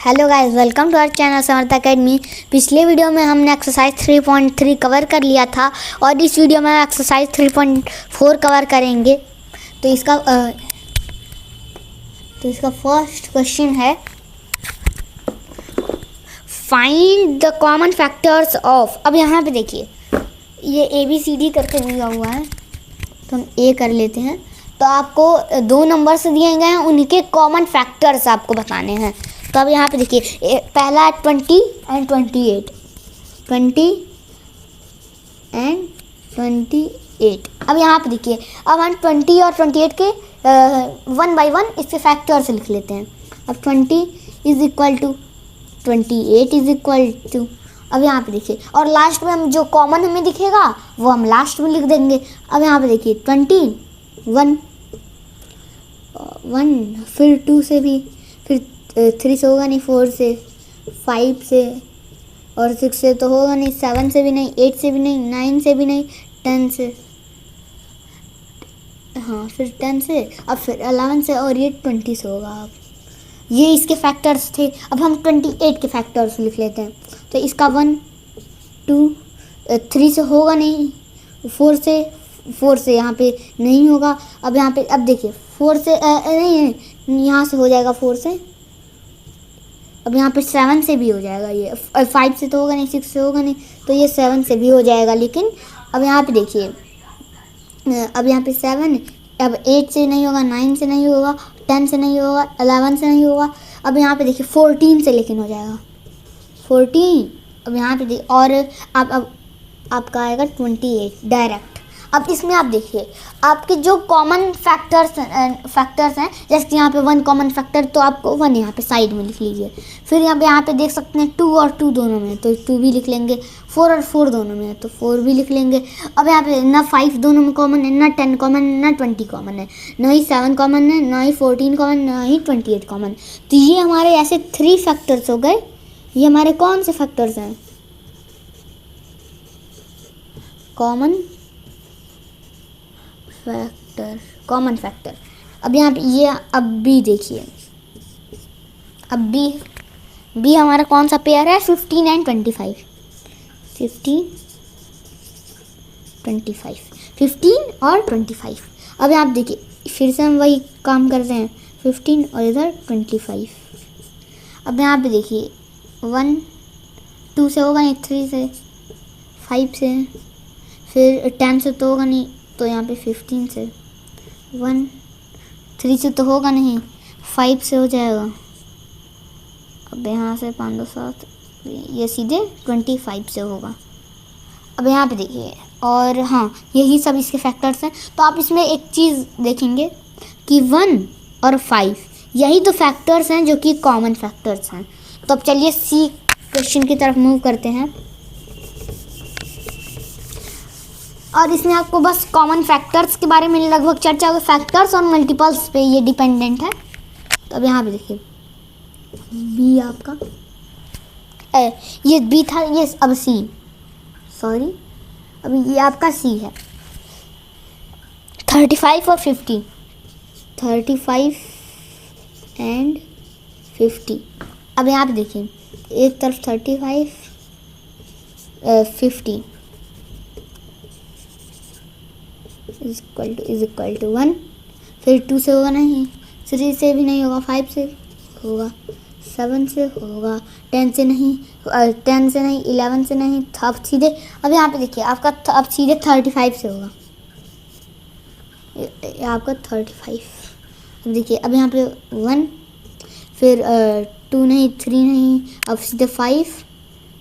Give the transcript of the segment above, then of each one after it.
Hello guys, welcome to our channel Samarth Academy. पिछले video में हमने एक्सरसाइज 3.3 कवर कर लिया था और इस वीडियो में एक्सरसाइज 3.4 कवर करेंगे। तो इसका फर्स्ट क्वेश्चन है, find the common factors of. अब यहाँ पे देखिए, ये ABCD करके दिया हुआ है, तो हम A कर लेते हैं। तो आपको दो नंबर से दिए गए हैं, उनके कॉमन फैक्टर्स आपको बताने हैं। तो अब यहाँ पे देखिए, पहला है 20 एंड 28, 20 एंड 28। अब यहाँ पे देखिए, अब हम 20 और 28 के 1 बाय 1 इसके फैक्टर्स लिख लेते हैं। अब 20 is equal to 28 is equal to, अब यहाँ पे देखिए, और लास्ट में हम जो कॉमन हमें दिखेगा वो हम लास्ट में लिख देंगे। अब यहाँ पे देखिए 20 1 फिर 2 से भी, फिर 3 से होगा नहीं, 4 से, 5 से और 6 से तो होगा नहीं, 7 से भी नहीं, 8 से भी नहीं, 9 से भी नहीं, 10 से, हाँ फिर 10 से, अब फिर 11 से और ये 20 से होगा। अब ये इसके फैक्टर्स थे। अब हम 28 के फैक्टर्स लिख लेते हैं। तो इसका 1 2 3 से होगा नहीं, 4 से यहाँ पे नहीं होगा। अब यहाँ पे, अब देखिए 4 से नहीं, यहाँ से हो जाएगा 4 से। अब यहाँ पे 7 से भी हो जाएगा, ये 5 से तो होगा नहीं, 6 से होगा नहीं, तो ये 7 से भी हो जाएगा। लेकिन अब यहाँ पे देखिए, अब यहाँ पे 7, अब 8 से नहीं होगा, 9 से नहीं होगा, 10 से नहीं होगा, 11 से नहीं होगा। अब यहाँ पे देखिए 14 से लेकिन हो जाएगा, 14। अब यहाँ पे देखिए, और अब आपका आएगा 28 डायरेक्ट। अब इसमें आप देखिए, आपके जो कॉमन फैक्टर्स हैं, जैसे यहाँ पे 1 कॉमन फैक्टर, तो आपको 1 यहाँ पे साइड में लिख लीजिए। फिर यहाँ पे देख सकते हैं 2 और 2 दोनों में, तो 2 भी लिख लेंगे। 4 और 4 दोनों में, तो 4 भी लिख लेंगे। अब यहाँ पे ना 5 दोनों में कॉमन है, ना 10 कॉमन है, ना 20 कॉमन है, ना ही 7 कॉमन है, ना ही 14 कॉमन, ना ही 28 कॉमन। तो ये हमारे ऐसे 3 फैक्टर्स हो गए। ये हमारे कौन से फैक्टर्स हैं? Common factor. अब यहाँ पे ये, अब बी देखिए, अब बी हमारा कौन सा पेयर है? 15 एंड 25, 15 और 25। अब यहाँ पे देखिए, फिर से हम वही काम करते हैं, 15 और इधर 25। अब यहाँ पे देखिए, 1 2 से होगा नहीं, 3 से, 5 से, फिर 10 से तो होगा नहीं, तो यहाँ पे 15 से, 1 3 से तो होगा नहीं, 5 से हो जाएगा। अब यहाँ से 5 2 7, ये सीधे 25 से होगा। अब यहाँ पे देखिए, और हाँ, यही सब इसके फैक्टर्स हैं। तो आप इसमें एक चीज़ देखेंगे कि 1 और 5 यही तो फैक्टर्स हैं जो कि कॉमन फैक्टर्स हैं। तो अब चलिए सी क्वेश्चन की तरफ मूव करते हैं। और इसमें आपको बस कॉमन फैक्टर्स के बारे में लगभग चर्चा होगी। फैक्टर्स और मल्टीपल्स पे ये डिपेंडेंट है। तो अब यहाँ पे देखिए, बी आपका ये बी था, ये अब सी, सॉरी, अब ये आपका सी है। 35 और 50, 35 एंड 50। अब यहाँ पे देखिए, एक तरफ 35 50 इज इक्वल टू 1। फिर 2 से होगा नहीं, 3 से भी नहीं होगा, 5 से होगा, 7 से होगा, 10 से नहीं, 11 से नहीं, अब सीधे, अब यहाँ पे देखिए आपका अब सीधे 35 से होगा, आपका 35। अब देखिए, अब यहाँ पे 1, फिर 2 नहीं, 3 नहीं, अब सीधे 5,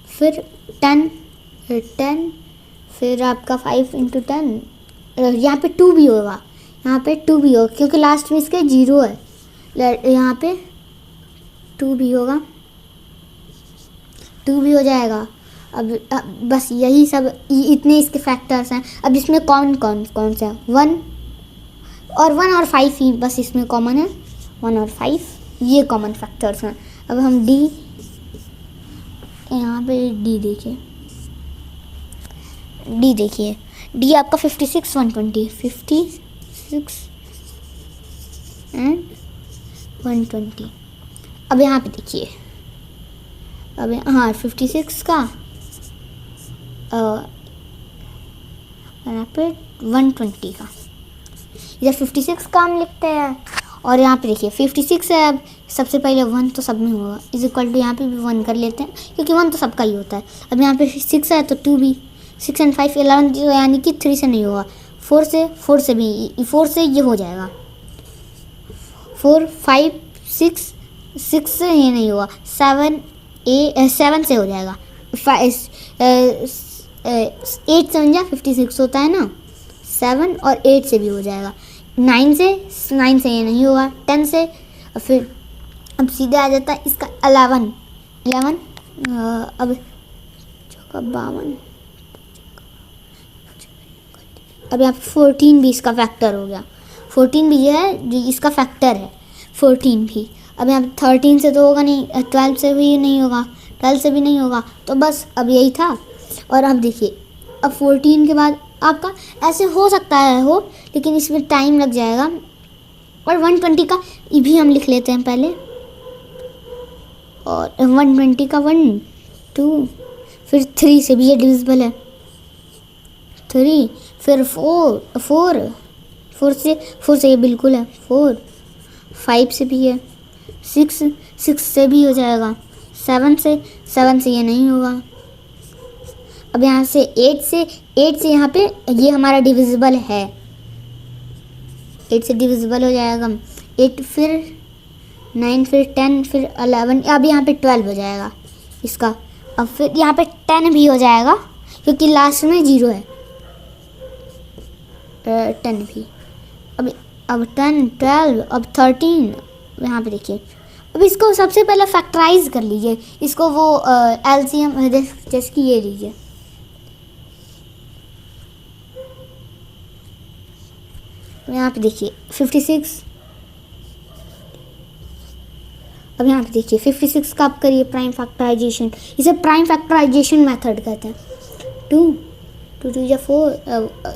फिर 10, फिर आपका 5 इंटू 10, यहाँ पे 2 भी होगा, यहाँ पे 2 भी होगा क्योंकि लास्ट में इसके 0 है, यहाँ पे 2 भी होगा, 2 भी हो जाएगा। अब बस यही सब, इतने इसके फैक्टर्स हैं। अब इसमें कौन से हैं? 1 और 5 ही बस इसमें कॉमन है, 1 और 5 ये कॉमन फैक्टर्स हैं। अब हम डी, यहाँ पे डी देखिए, डी आपका 56 120, 56 एंड 120। अब यहाँ पे देखिए, अब हाँ 56 का यहाँ पे 120 का, इधर 56 का हम लिखते हैं और यहाँ पे देखिए 56 है। अब सबसे पहले 1 तो सब में होगा, इज इक्वल टू यहाँ पे भी 1 कर लेते हैं क्योंकि 1 तो सबका ही होता है। अब यहाँ पे 6 है तो 2 भी, 6 एंड 5 11, यानी कि 3 से नहीं होगा, 4 से भी, 4 से ये हो जाएगा, 4 5 6, 6 से ये नहीं होगा, 7 से हो जाएगा, 8 7 जा 56 होता है ना, 7 और 8 से भी हो जाएगा, 9 से ये नहीं होगा, 10 से, और फिर अब सीधे आ जाता है इसका 11, अब 52, अब यहाँ पे 14 भी इसका फैक्टर हो गया, 14 भी ये है जो इसका फैक्टर है, 14 भी। अब यहाँ पे 13 से तो होगा नहीं, 12 से भी नहीं होगा, 12 से भी नहीं होगा, तो बस अब यही था। और अब देखिए अब 14 के बाद आपका ऐसे हो सकता है हो, लेकिन इसमें टाइम लग जाएगा। और 120 का भी हम लिख लेते हैं पहले, और 120 का 1 2, फिर 3 से भी ये डिविजिबल है, 3, फिर 4 से ये बिल्कुल है, 4 5 से भी है, 6 से भी हो जाएगा, 7 से ये नहीं होगा। अब यहाँ से 8 से यहाँ पे ये हमारा डिविजिबल है, 8 से डिविजिबल हो जाएगा, 8 फिर 9 फिर 10 फिर 11, अब यहाँ पे 12 हो जाएगा इसका। अब फिर यहाँ पे 10 भी हो जाएगा क्योंकि लास्ट में 0 है, 10 भी। अब 10 12, अब 13, यहाँ पे देखिए। अब इसको सबसे पहले फैक्टराइज कर लीजिए, इसको वो एलसीएम जैसे कि ये लीजिए, यहाँ पे देखिए 56, अब यहाँ पे देखिए 56 का आप करिए प्राइम फैक्टराइजेशन, इसे प्राइम फैक्टराइजेशन मेथड कहते हैं। 2 2 या 4,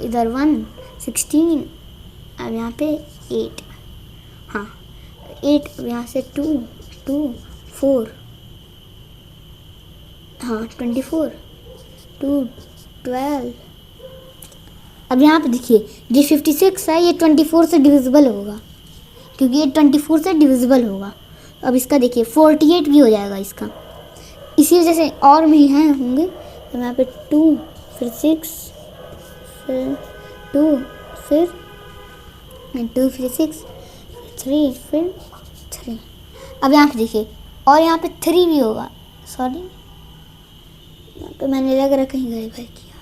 इधर 1 16, अब यहाँ पे 8, हाँ 8, अब यहाँ से 2 4, हाँ 24, 2 12। अब यहाँ पे देखिए ये 56 है, ये 24 से डिविजिबल होगा क्योंकि ये 24 से डिविजिबल होगा। अब इसका देखिए 48 भी हो जाएगा इसका, इसी वजह से और भी हैं होंगे। तो यहाँ पे 2 फिर 6 फिर 2 फिर 2 फिर 6 3 फिर 3। अब यहाँ पे देखिए और यहाँ पे 3 भी होगा, सॉरी यहाँ पे मैंने लग रहा कहीं गड़बड़ किया,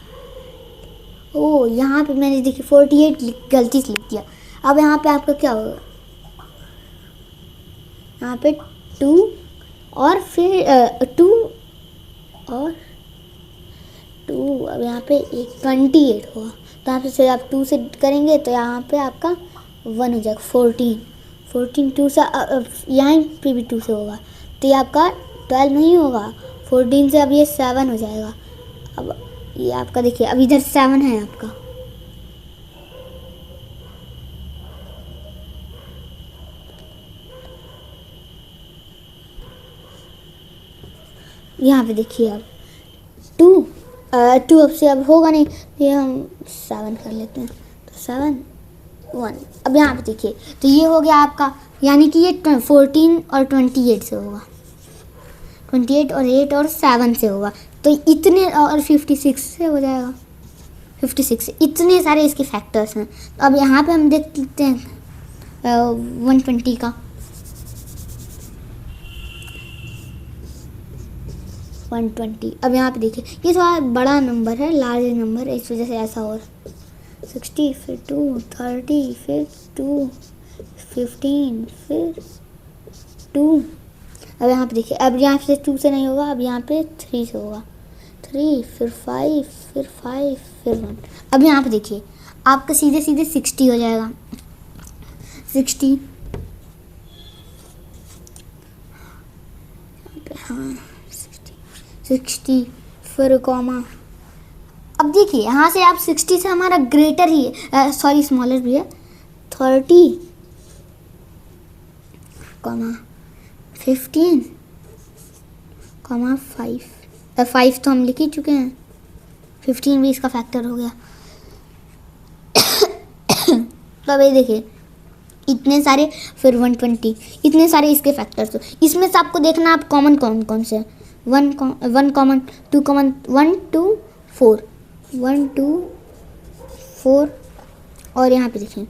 ओ यहाँ पे मैंने देखिए 48 गलती से लिख दिया। अब यहाँ पे आपका क्या होगा, यहाँ पे 2 और फिर 2 और 2, अब यहाँ पे 28 होगा, तो यहाँ पे आप 2 से करेंगे तो यहाँ पे आपका 1 हो जाएगा, 14 2 से, यहाँ पे भी 2 से होगा तो ये आपका 12 नहीं होगा, 14 से अब ये 7 हो जाएगा। अब ये आपका देखिए अब इधर 7 है आपका, यहाँ पे देखिए अब 2 अब से अब होगा नहीं, ये हम 7 कर लेते हैं, तो 7 1। अब यहाँ पे देखिए तो ये हो गया आपका, यानी कि ये 14 और 28 से होगा, 28 और 8 और 7 से होगा, तो इतने, और 56 से हो जाएगा, 56 इतने सारे इसके फैक्टर्स हैं। तो अब यहाँ पे हम देख लेते हैं 120 का, 120। अब यहाँ पे देखिए ये थोड़ा बड़ा नंबर है, लार्ज नंबर है, इस वजह से ऐसा हो रहा है। 60 फिर 2 30 फिर 2 15 फिर 2। अब यहाँ पे देखिए अब यहाँ से 2 से नहीं होगा, अब यहाँ पे 3 से होगा, 3 फिर 5 फिर 5 फिर 1। अब यहाँ पे देखिए आपका सीधे 60 हो जाएगा, 60, हाँ 60 फिर कॉमा। अब देखिए यहाँ से आप 60 से हमारा ग्रेटर ही है, सॉरी स्मॉलर भी है, 30 कॉमा 15 कॉमा 5, 5 तो हम लिख ही चुके हैं, 15 भी इसका फैक्टर हो गया। तो अब ये देखिए इतने सारे, फिर 120, इतने सारे इसके फैक्टर्स। इसमें से आपको देखना आप कॉमन कौन कौन से हैं। 1 कॉमन, 2 कॉमन, 1 2 4, 1 2 4, और यहाँ पे देखिए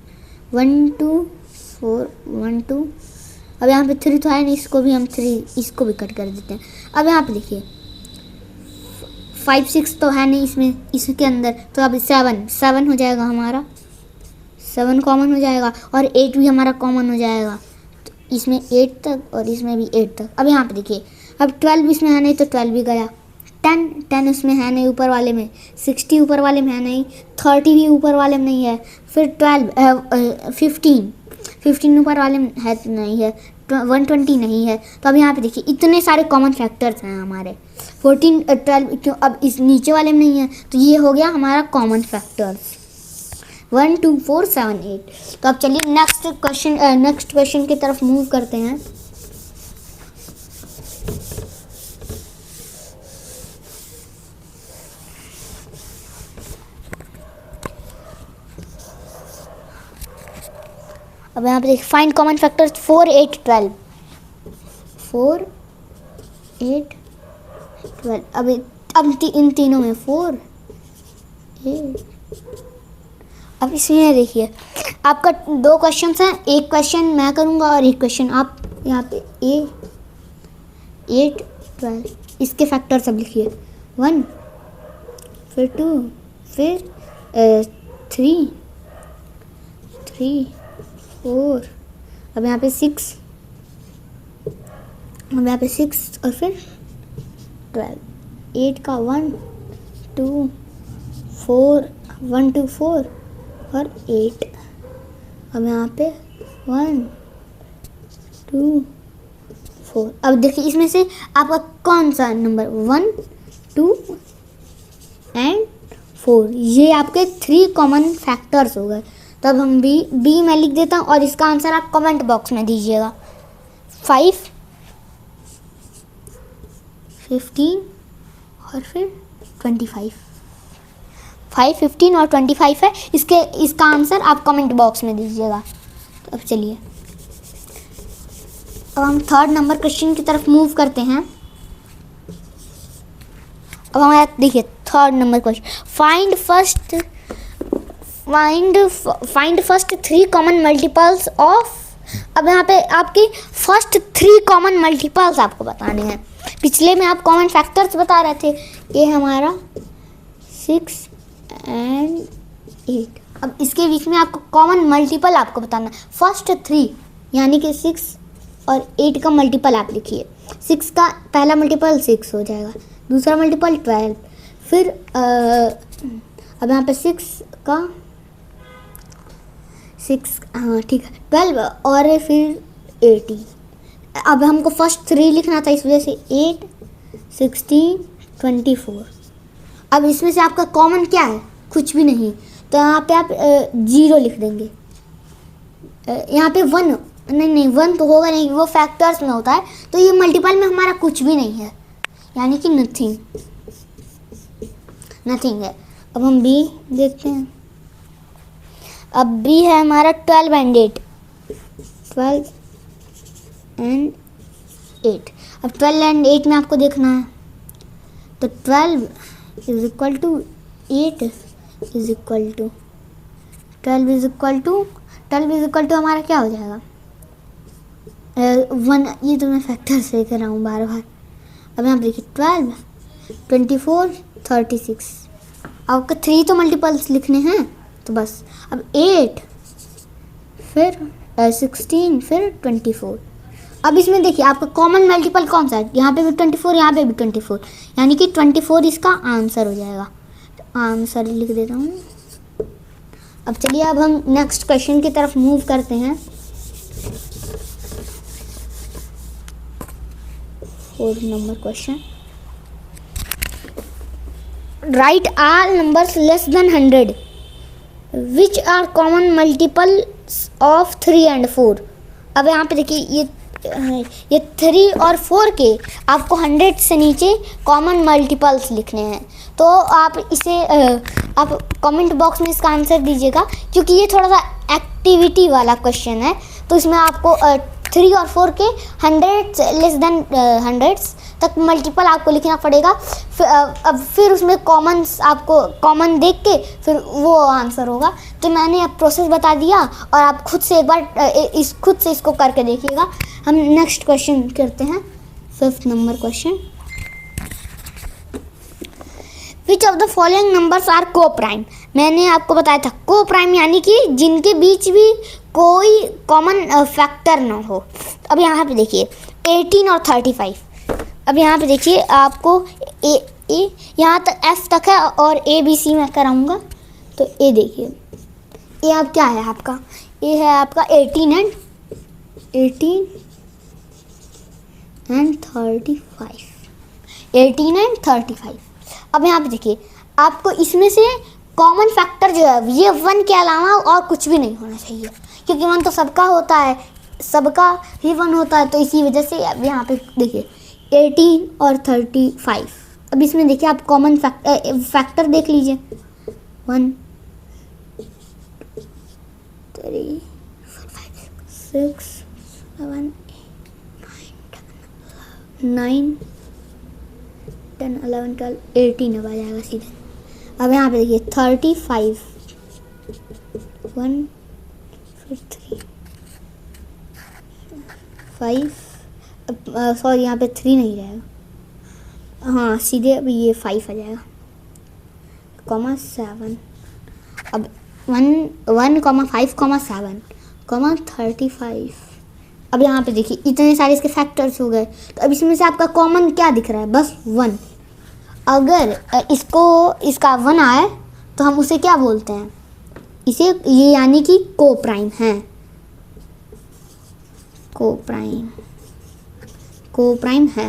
1 2 4 1 2। अब यहाँ पे 3 तो है नहीं, इसको भी हम 3 इसको भी कट कर देते हैं। अब यहाँ पे देखिए 5 6 तो है नहीं इसमें, इसके अंदर, तो अब 7 हो जाएगा हमारा, 7 कॉमन हो जाएगा, और 8 भी हमारा कॉमन हो जाएगा। तो इसमें 8 तक और इसमें भी 8 तक। अब यहाँ पे देखिए अब 12 इसमें है नहीं, तो 12 भी गया। 10 उसमें है नहीं ऊपर वाले में, 60 ऊपर वाले में है नहीं, 30 भी ऊपर वाले में नहीं है, फिर 15 ऊपर वाले में है नहीं है, 120 नहीं है। तो अब यहाँ पे देखिए इतने सारे कॉमन फैक्टर्स हैं हमारे। 14 12 क्यों, अब इस नीचे वाले में नहीं है, तो ये हो गया हमारा कॉमन फैक्टर्स 1 2 4 7 8। तो अब चलिए नेक्स्ट क्वेश्चन की तरफ मूव करते हैं। अब यहाँ पे देखिए फाइंड कॉमन फैक्टर्स 4 8 12, 4 8 12। अब इन तीनों में 4 8। अब इसमें देखिए आपका 2 क्वेश्चन हैं, एक क्वेश्चन मैं करूँगा और एक क्वेश्चन आप। यहाँ पे 8 12, इसके फैक्टर सब लिखिए, 1 फिर 2 फिर 3 4। अब यहाँ पे 6, अब यहाँ पे 6 और फिर 12। 8 का 1 2 4, 1 2 4 और 8। अब यहाँ पे 1 2 4। अब देखिए इसमें से आपका कौन सा नंबर 1 2 एंड 4, ये आपके 3 कॉमन फैक्टर्स हो गए। तब हम बी मैं लिख देता हूँ और इसका आंसर आप कमेंट बॉक्स में दीजिएगा। 5 15 और फिर 25, 5 15 और 25 है, इसका आंसर आप कमेंट बॉक्स में दीजिएगा। तो अब चलिए अब हम 3rd नंबर क्वेश्चन की तरफ मूव करते हैं। अब हमारा देखिए 3rd number question, find first 3 common multiples of. अब यहाँ पे आपकी फर्स्ट 3 कॉमन मल्टीपल्स आपको बताने हैं। पिछले में आप कॉमन फैक्टर्स बता रहे थे, ये हमारा 6 एंड 8। अब इसके बीच में आपको कॉमन मल्टीपल आपको बताना है। फर्स्ट 3 यानी कि 6 और 8 का मल्टीपल आप लिखिए। 6 का पहला मल्टीपल 6 हो जाएगा, दूसरा मल्टीपल 12, फिर अब यहाँ पे 6 का 6, हाँ ठीक है, 12 और फिर 80। अब हमको फर्स्ट 3 लिखना था, इस वजह से 8 16 24। अब इसमें से आपका कॉमन क्या है? कुछ भी नहीं, तो यहाँ पे आप 0 लिख देंगे। यहाँ पे 1 नहीं 1 तो होगा नहीं, वो फैक्टर्स में होता है, तो ये मल्टीपल में हमारा कुछ भी नहीं है, यानी कि नथिंग है। अब हम बी देखते हैं। अब बी है हमारा 12 एंड 8, 12 एंड 8। अब 12 एंड 8 में आपको देखना है, तो 12 is equal to 8 is equal to 12 is equal to हमारा क्या हो जाएगा 1। ये तो मैं फैक्टर से कर रहा हूँ बार बार। अब यहाँ देखिए 12 24 36। आपका 3 तो मल्टीपल्स लिखने हैं, तो बस। अब 8 फिर 16 फिर 24। अब इसमें देखिए आपका कॉमन मल्टीपल कौन सा है? यहाँ पे भी 24, यहाँ पे भी 24, यानी कि 24 इसका आंसर हो जाएगा। तो आंसर लिख देता हूँ। अब चलिए अब हम नेक्स्ट क्वेश्चन की तरफ मूव करते हैं। 4th number question, write all numbers less than 100 which are common multiples of 3 and 4। अब यहाँ पे देखिए ये ये 3 और 4 के आपको 100 से नीचे कॉमन मल्टीपल्स लिखने हैं। तो आप इसे आप कमेंट बॉक्स में इसका आंसर दीजिएगा, क्योंकि ये थोड़ा सा एक्टिविटी वाला क्वेश्चन है। तो इसमें आपको 3 और 4 के 100 लेस देन 100 तक मल्टीपल आपको लिखना पड़ेगा। अब फिर उसमें कॉमन्स आपको कॉमन देख के फिर वो आंसर होगा। तो मैंने अब प्रोसेस बता दिया और आप खुद से एक बार खुद से इसको करके देखिएगा। हम नेक्स्ट क्वेश्चन करते हैं, 5th number question. Which of the following numbers are coprime. मैंने आपको बताया था को प्राइम यानी कि जिनके बीच भी कोई कॉमन फैक्टर ना हो। अब यहाँ पे देखिए 18 और 35। अब यहाँ पे देखिए आपको ए यहाँ तक F तक है और ABC मैं कराऊंगा। तो ए देखिए, ए आप क्या है आपका, ए है आपका 18 एंड 35, 18 एंड 35। अब यहाँ पे देखिए आपको इसमें से कॉमन फैक्टर जो है ये 1 के अलावा और कुछ भी नहीं होना चाहिए, क्योंकि 1 तो सबका होता है, सबका ही 1 होता है। तो इसी वजह से अब यहाँ पे देखिए 18 और 35। अब इसमें देखिए आप कॉमन फैक्टर देख लीजिए, 1 3 4 5 6 7 8 9 10 11 12 18 अब आ जाएगा सीधे। अब यहाँ पे देखिए 35 1 फिर 3 5 सॉरी यहाँ पे 3 नहीं रहेगा, हाँ सीधे अब ये 5 आ जाएगा, कॉमा 7। अब 1 कॉमा 5 कॉमा 7 कॉमा 35। अब यहाँ पे देखिए इतने सारे इसके फैक्टर्स हो गए। तो अब इसमें से आपका कॉमन क्या दिख रहा है, बस 1। अगर इसका 1 आए तो हम उसे क्या बोलते हैं, इसे ये यानी कि को प्राइम है, को प्राइम है।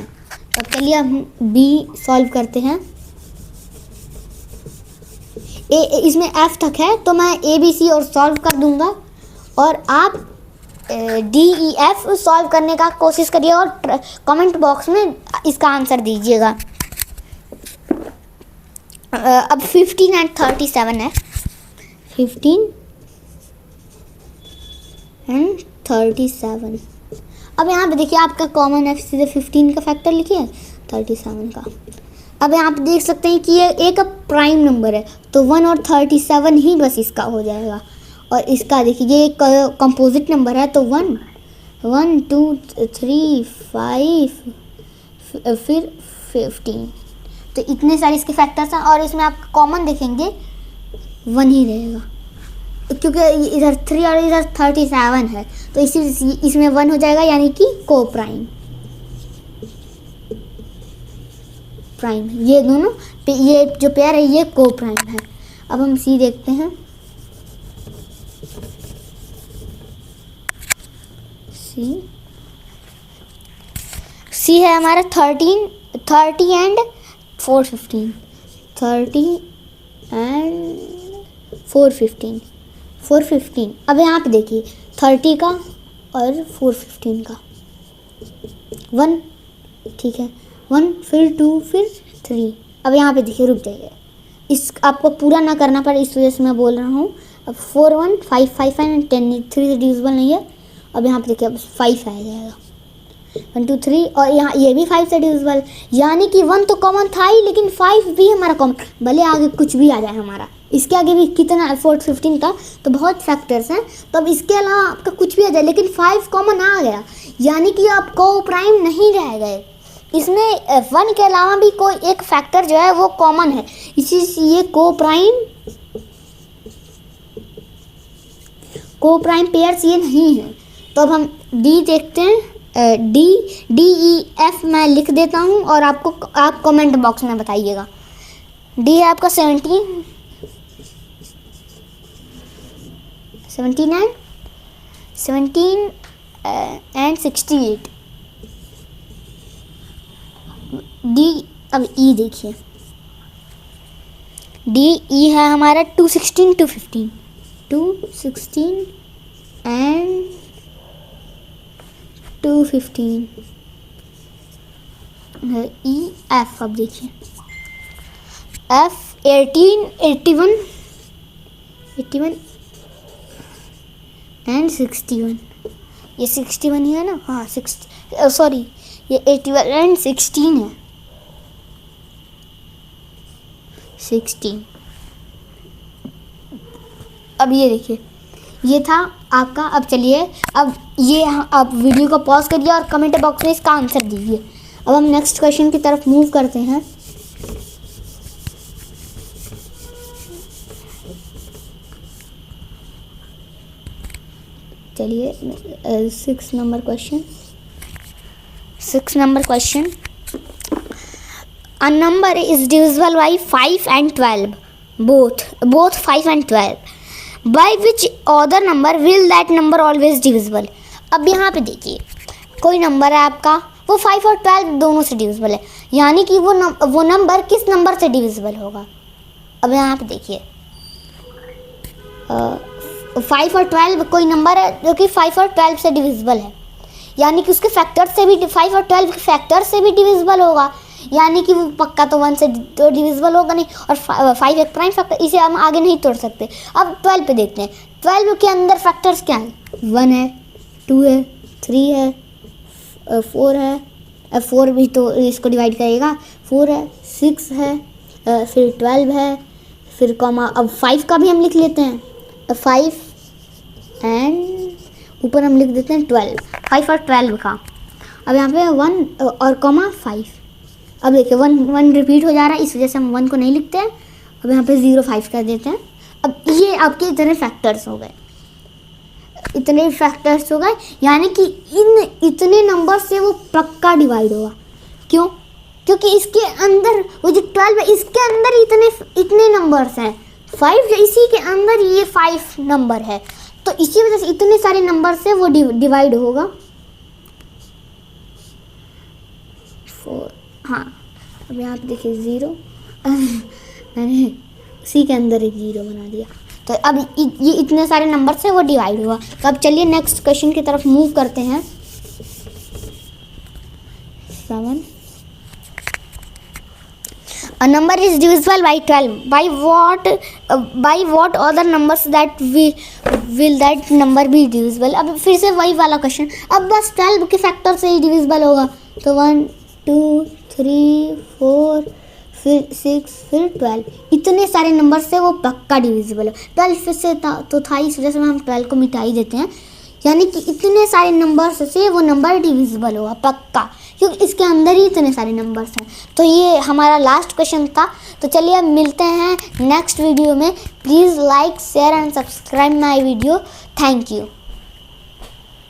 अब चलिए हम बी सॉल्व करते हैं। इसमें F तक है तो मैं ABC और सॉल्व कर दूंगा, और आप DEF सॉल्व करने का कोशिश करिए और कमेंट बॉक्स में इसका आंसर दीजिएगा। अब 15 एंड 37 है, 15 एंड 37। अब यहाँ पे देखिए आपका कॉमन है, सीधे 15 का फैक्टर लिखिए 37 का। अब यहाँ पे देख सकते हैं कि ये एक प्राइम नंबर है, तो 1 और 37 ही बस इसका हो जाएगा। और इसका देखिए ये एक कंपोजिट नंबर है, तो 1 1 2 3 5 फिर 15। तो इतने सारे इसके फैक्टर्स हैं, और इसमें आप कॉमन देखेंगे 1 ही रहेगा, क्योंकि इधर 3 और इधर 37 है। तो इसमें 1 हो जाएगा, यानी कि को प्राइम ये दोनों ये जो पेयर है ये को प्राइम है। अब हम सी देखते हैं, सी है हमारा 30 एंड 415, 30 एंड 415। अब यहाँ पे देखिए 30 का और 415 का 1, ठीक है 1 फिर 2 फिर 3। अब यहाँ पे देखिए रुक जाइए, इस आपको पूरा ना करना पड़े इस वजह से मैं बोल रहा हूँ। अब 4 1 5 5 एंड 10 3 से डिविजिबल नहीं है। अब यहाँ पे देखिए अब 5 आ जाएगा, 1 2 3, और यहाँ ये भी 5 से डिविजिबल, यानी कि 1 तो कॉमन था ही, लेकिन 5 भी हमारा कॉमन, भले आगे कुछ भी आ जाए हमारा, इसके आगे भी कितना 415 का तो बहुत फैक्टर्स हैं। तो अब इसके अलावा आपका कुछ भी आ जाए, लेकिन 5 कॉमन आ गया, यानी कि आप को प्राइम नहीं रह गए। इसमें 1 के अलावा भी कोई एक फैक्टर जो है वो कॉमन है, इसी से ये को प्राइम पेयर्स ये नहीं है। तो अब हम डी देखते हैं, DEF मैं लिख देता हूँ और आप कमेंट बॉक्स में बताइएगा। डी है आपका 17 एंड 68। डी अब ई देखिए, DE है हमारा 216 215 एंड 215 ई एफ। अब देखिए एफ 18 81 81 एंड 61, ये 61 ही है ना, हाँ 60 सॉरी ये 81 एंड 16 है, 16। अब ये देखिए ये था आपका। अब चलिए अब ये आप वीडियो को पॉज करिए और कमेंट बॉक्स में इसका आंसर दीजिए। अब हम नेक्स्ट क्वेश्चन की तरफ मूव करते हैं। चलिए 6 number question. A number is divisible by 5 and 12, both 5 and 12. By which other number will that number always divisible? अब यहाँ पे देखिए कोई नंबर है आपका, वो 5 और 12 दोनों से डिविजिबल है, यानी कि वो नंबर किस नंबर से डिविजिबल होगा। अब यहाँ पे देखिए 5 और 12 कोई नंबर है जो कि 5 और 12 से डिविजिबल है, यानी कि उसके फैक्टर से भी 5 और 12 के फैक्टर से भी डिविजिबल होगा, यानी कि वो पक्का तो 1 से तो डिविजिबल होगा नहीं। और 5 एक प्राइम फैक्टर, इसे हम आगे नहीं तोड़ सकते। अब 12 पे देखते हैं, 12 के अंदर फैक्टर्स क्या हैं, 1 है, 2 है, 3 है, 4 है, 4 भी तो इसको डिवाइड करेगा, 4 है, 6 है, फिर 12 है, फिर कॉमा। अब 5 का भी हम लिख लेते हैं, 5 एंड ऊपर हम लिख देते हैं 12, 5 और 12 का। अब यहाँ पे 1 और कॉमा 5। अब देखिए 1 रिपीट हो जा रहा है, इस वजह से हम 1 को नहीं लिखते हैं। अब यहाँ पे 0 5 कर देते हैं। अब ये आपके इतने फैक्टर्स हो गए, यानी कि इतने नंबर से वो पक्का डिवाइड होगा। क्यों? क्योंकि इसके अंदर वो जो 12 है, इसके अंदर इतने नंबर्स हैं, 5 इसी के अंदर ये 5 नंबर है, तो इसी वजह से इतने सारे नंबर से वो डिवाइड होगा। 4, हाँ। अब यहाँ पे देखिए 0 मैंने सी के अंदर एक 0 बना दिया, तो अब ये इतने सारे नंबर से वो डिवाइड हुआ। तो अब चलिए नेक्स्ट क्वेश्चन की तरफ मूव करते हैं। 7 A number is divisible by 12. By what other numbers that will that number be divisible? अब फिर से वही वाला क्वेश्चन, अब बस 12 के फैक्टर से ही डिविजिबल होगा, तो 1 2 3 4 फिर 6 फिर 12, इतने सारे नंबर से वो पक्का डिविजिबल है। 12 से तो था, इस वजह से हम 12 को मिटा ही देते हैं, यानी कि इतने सारे नंबर्स से वो नंबर डिविजिबल होगा पक्का, क्योंकि इसके अंदर ही इतने सारे नंबर्स हैं। तो ये हमारा लास्ट क्वेश्चन था। तो चलिए अब मिलते हैं नेक्स्ट वीडियो में। Please like share and subscribe my video. Thank you.